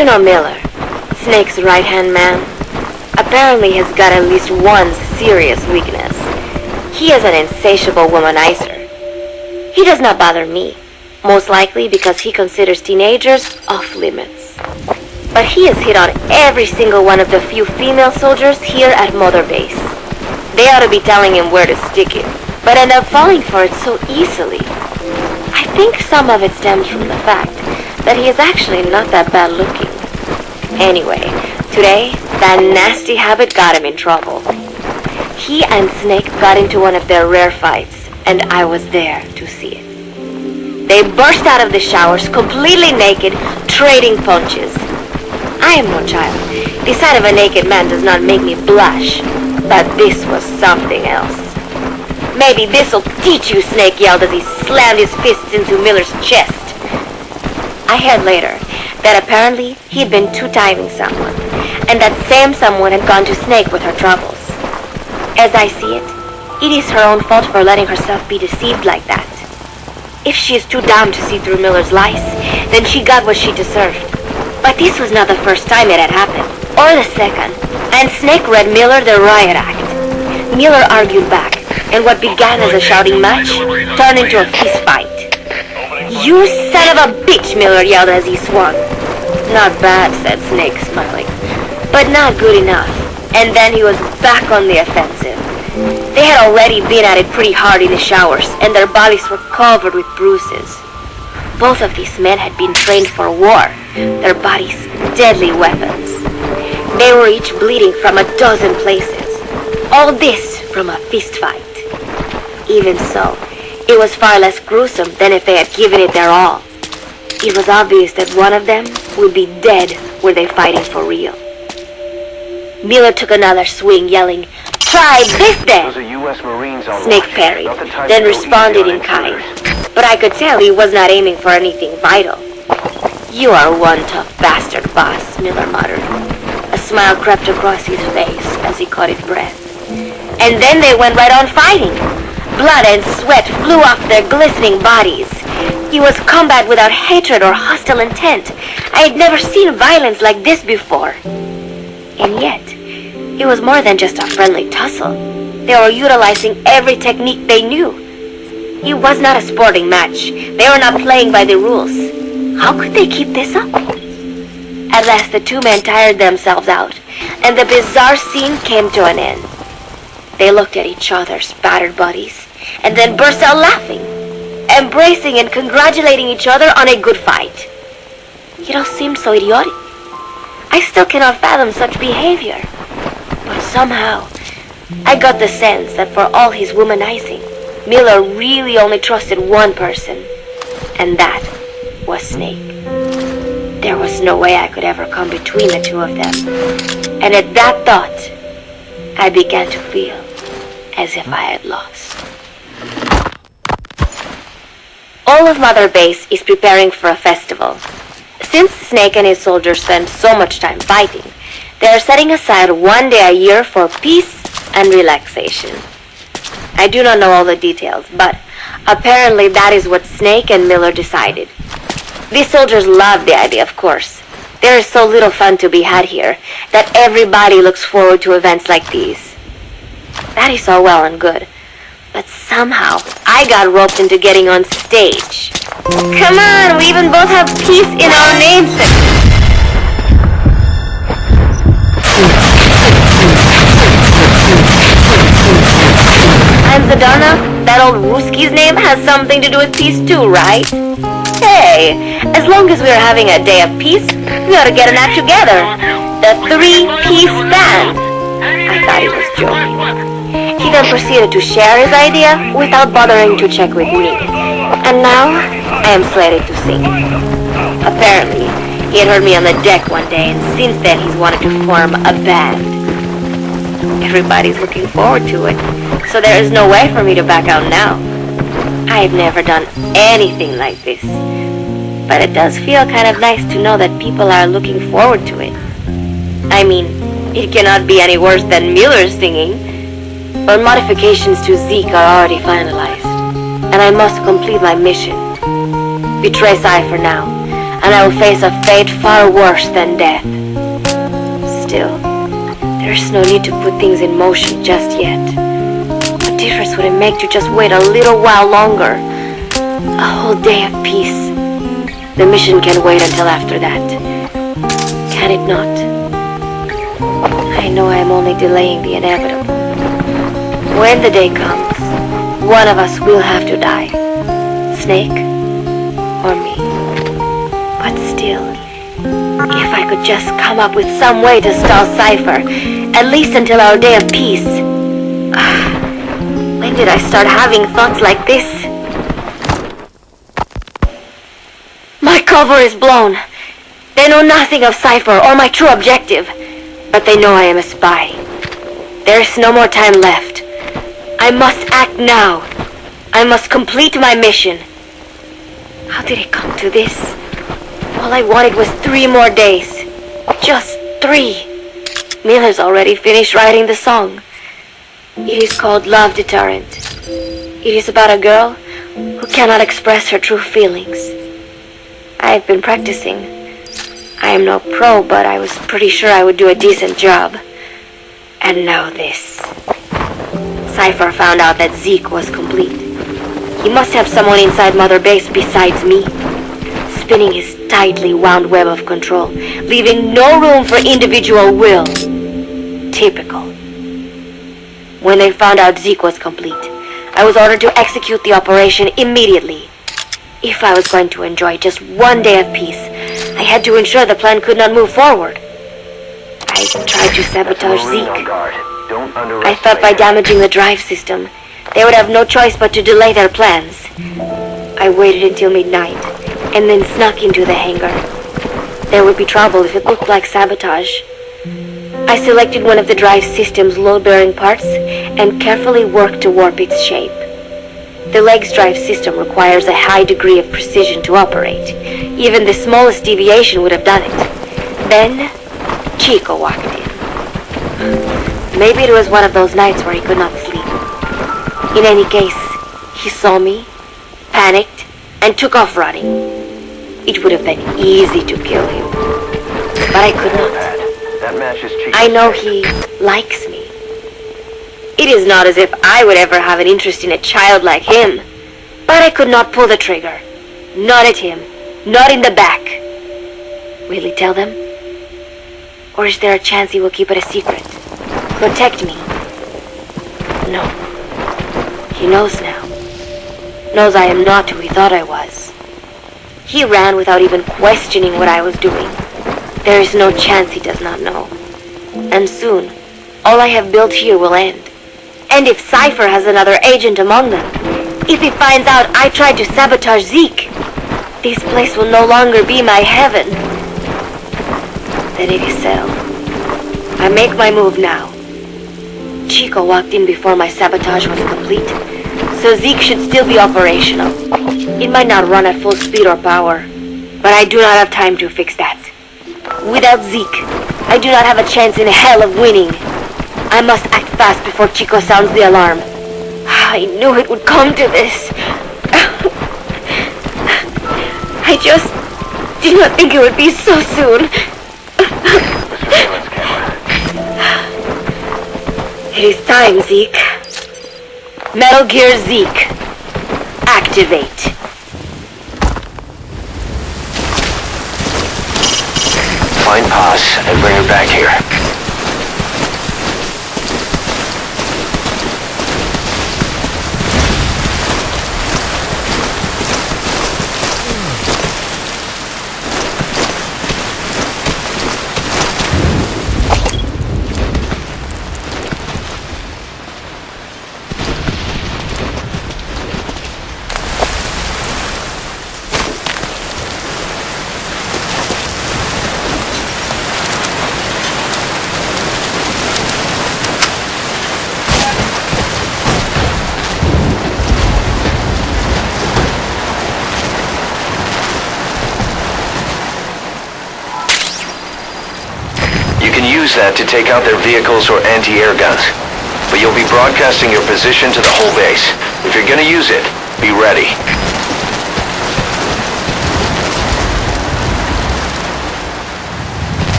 You know Miller, Snake's right-hand man, apparently has got at least one serious weakness. He is an insatiable womanizer. He does not bother me, most likely because he considers teenagers off limits. But he has hit on every single one of the few female soldiers here at Mother Base. They ought to be telling him where to stick it, but end up falling for it so easily. I think some of it stems from the fact that he is actually not that bad looking. Anyway, today, that nasty habit got him in trouble. He and Snake got into one of their rare fights, and I was there to see it. They burst out of the showers completely naked, trading punches. I am no child. The sight of a naked man does not make me blush, but this was something else. Maybe this'll teach you, Snake yelled as he slammed his fists into Miller's chest. I heard later that apparently he'd been two-timing someone, and that same someone had gone to Snake with her troubles. As I see it, it is her own fault for letting herself be deceived like that. If she is too dumb to see through Miller's lies, then she got what she deserved. But this was not the first time it had happened, or the second, and Snake read Miller the riot act. Miller argued back, and what began as a shouting match turned into a fist fight. You son of a bitch, Miller yelled as he swung. Not bad, said Snake, smiling, but not good enough. And then he was back on the offensive. They had already been at it pretty hard in the showers, and their bodies were covered with bruises. Both of these men had been trained for war, their bodies deadly weapons. They were each bleeding from a dozen places. All this from a fist fight. Even so, it was far less gruesome than if they had given it their all. It was obvious that one of them would be dead were they fighting for real. Miller took another swing, yelling, "Try this then!" Snake parried, then responded in kind. But I could tell he was not aiming for anything vital. You are one tough bastard, boss, Miller muttered. A smile crept across his face as he caught his breath. And then they went right on fighting. Blood and sweat flew off their glistening bodies. It was combat without hatred or hostile intent. I had never seen violence like this before. And yet, it was more than just a friendly tussle. They were utilizing every technique they knew. It was not a sporting match. They were not playing by the rules. How could they keep this up? At last the two men tired themselves out, and the bizarre scene came to an end. They looked at each other's battered bodies, and then burst out laughing, embracing and congratulating each other on a good fight. It all seemed so idiotic. I still cannot fathom such behavior. But somehow, I got the sense that for all his womanizing, Miller really only trusted one person, and that was Snake. There was no way I could ever come between the two of them, and at that thought, I began to feel as if I had lost. All of Mother Base is preparing for a festival. Since Snake and his soldiers spend so much time fighting, they are setting aside one day a year for peace and relaxation. I do not know all the details, but apparently that is what Snake and Miller decided. These soldiers love the idea, of course. There is so little fun to be had here that everybody looks forward to events like these. That is all well and good, but somehow I got roped into getting on stage. Come on, we even both have peace in our names. And Zadornov, that old Ruski's name, has something to do with peace too, right? Hey, as long as we're having a day of peace, we ought to get an act together. The Three-Piece Band. I thought he was joking. He then proceeded to share his idea without bothering to check with me. And now, I am slated to sing. Apparently, he had heard me on the deck one day, and since then he's wanted to form a band. Everybody's looking forward to it, so there is no way for me to back out now. I have never done anything like this, but it does feel kind of nice to know that people are looking forward to it. I mean, it cannot be any worse than Miller's singing, but modifications to Zeke are already finalized, and I must complete my mission. Betray Psy for now. and I will face a fate far worse than death. Still, there's no need to put things in motion just yet. What difference would it make to just wait a little while longer? A whole day of peace. The mission can wait until after that. Can it not? I know I am only delaying the inevitable. When the day comes, one of us will have to die. Snake or me. But still, if I could just come up with some way to stall Cypher, at least until our day of peace. When did I start having thoughts like this? My cover is blown. They know nothing of Cypher or my true objective, but they know I am a spy. There's no more time left. I must act now. I must complete my mission. How did it come to this? All I wanted was 3 more days. Just 3. Miller's already finished writing the song. It is called Love Deterrent. It is about a girl who cannot express her true feelings. I have been practicing. I am no pro, but I was pretty sure I would do a decent job. And now this. Cypher found out that Zeke was complete. He must have someone inside Mother Base besides me, spinning his tightly wound web of control, leaving no room for individual will. Typical. When they found out Zeke was complete, I was ordered to execute the operation immediately. If I was going to enjoy just 1 day of peace, I had to ensure the plan could not move forward. I tried to sabotage Zeke. I thought by damaging the drive system, they would have no choice but to delay their plans. I waited until midnight, and then snuck into the hangar. There would be trouble if it looked like sabotage. I selected one of the drive system's load-bearing parts and carefully worked to warp its shape. The leg's drive system requires a high degree of precision to operate. Even the smallest deviation would have done it. Then, Chico walked in. Maybe it was one of those nights where he could not sleep. In any case, he saw me, panicked, and took off running. It would have been easy to kill him, but I could not. I know he likes me. It is not as if I would ever have an interest in a child like him, but I could not pull the trigger. Not at him, not in the back. Will he tell them? Or is there a chance he will keep it a secret? Protect me? No. He knows now. Knows I am not who he thought I was. He ran without even questioning what I was doing. There is no chance he does not know. And soon, all I have built here will end. And if Cypher has another agent among them, if he finds out I tried to sabotage Zeke, this place will no longer be my heaven. Then it is settled. I make my move now. Chico walked in before my sabotage was complete, so Zeke should still be operational. It might not run at full speed or power, but I do not have time to fix that. Without Zeke, I do not have a chance in hell of winning. I must act fast before Chico sounds the alarm. I knew it would come to this. I just did not think it would be so soon. It is time, Zeke. Metal Gear Zeke. Activate. Find Paz and bring her back here. Use that to take out their vehicles or anti-air guns. But you'll be broadcasting your position to the whole base. If you're gonna use it, be ready.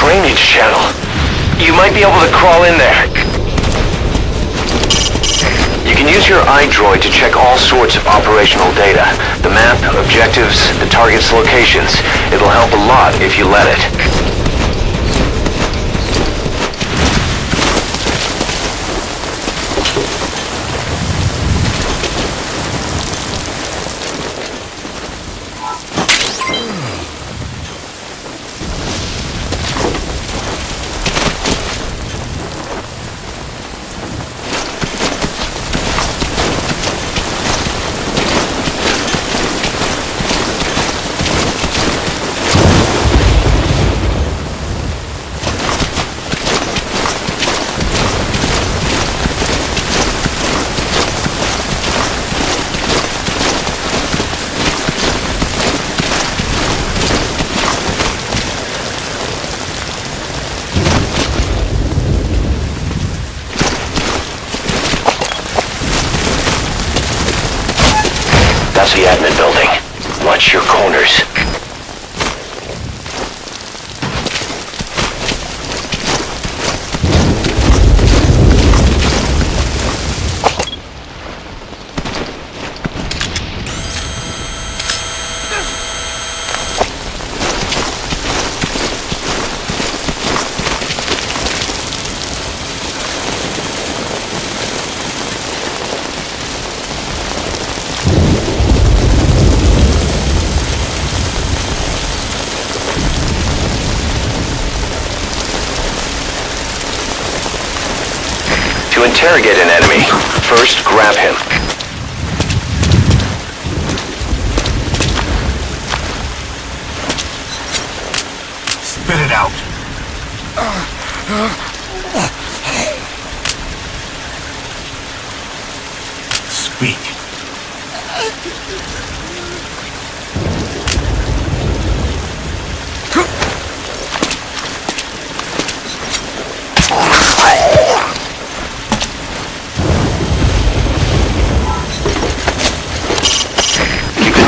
drainage channel. You might be able to crawl in there. You can use your iDroid to check all sorts of operational data. The map, objectives, the target's locations. It'll help a lot if you let it. That's the admin building. Watch your corners. To interrogate an enemy, first grab him. Spit it out. Speak.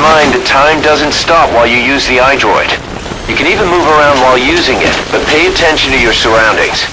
Mind that time doesn't stop while you use the iDroid. You can even move around while using it, but pay attention to your surroundings.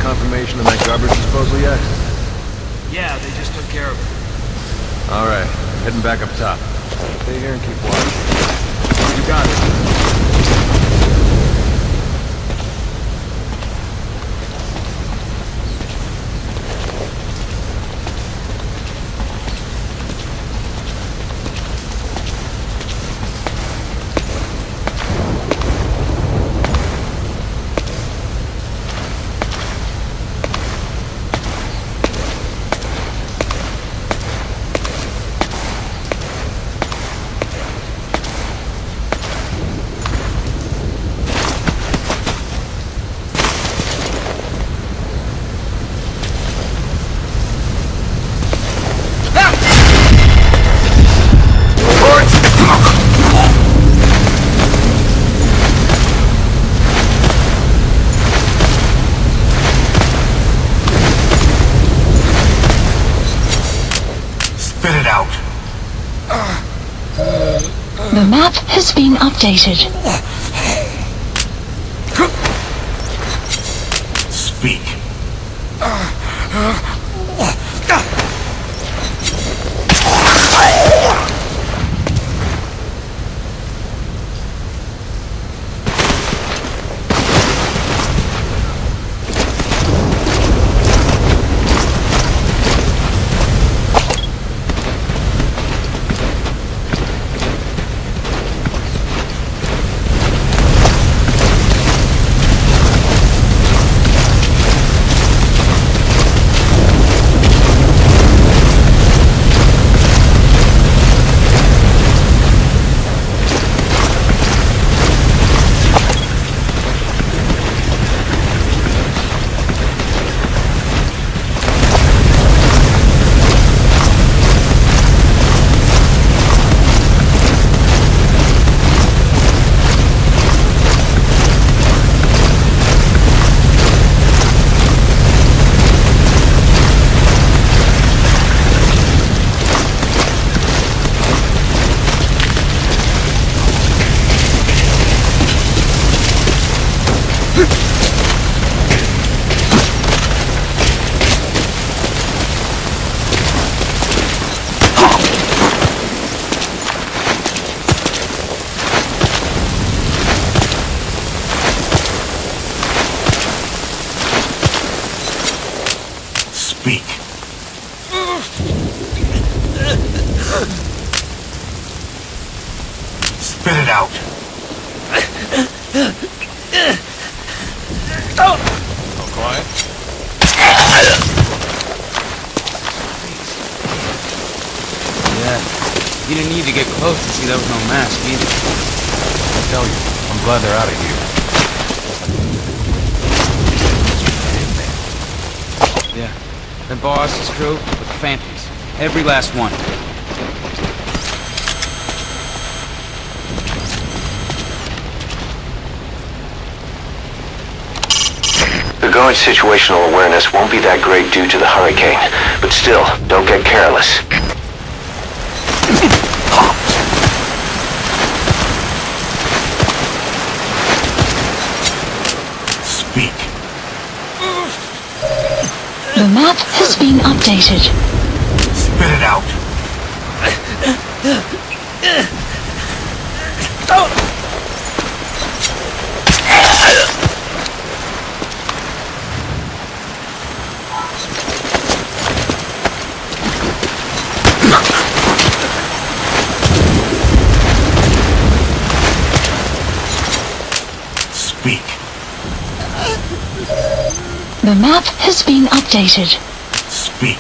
Confirmation on that garbage disposal yet? Yeah, they just took care of it. All right, heading back up top. Stay here and keep watch. You got it. Spit it out. The map has been updated. Speak. Spit it out. Oh, quiet. Yeah. You didn't need to get close to see there was no mask either. I tell you, I'm glad they're out of here. Yeah. The boss, his crew, with the Phantoms. Every last one. The guard's situational awareness won't be that great due to the hurricane, but still, don't get careless. Speak. The map has been updated. Spit it out. Speak. The map has been updated. Speak.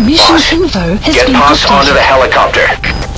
Mission info has Get been Boss onto updated. the helicopter.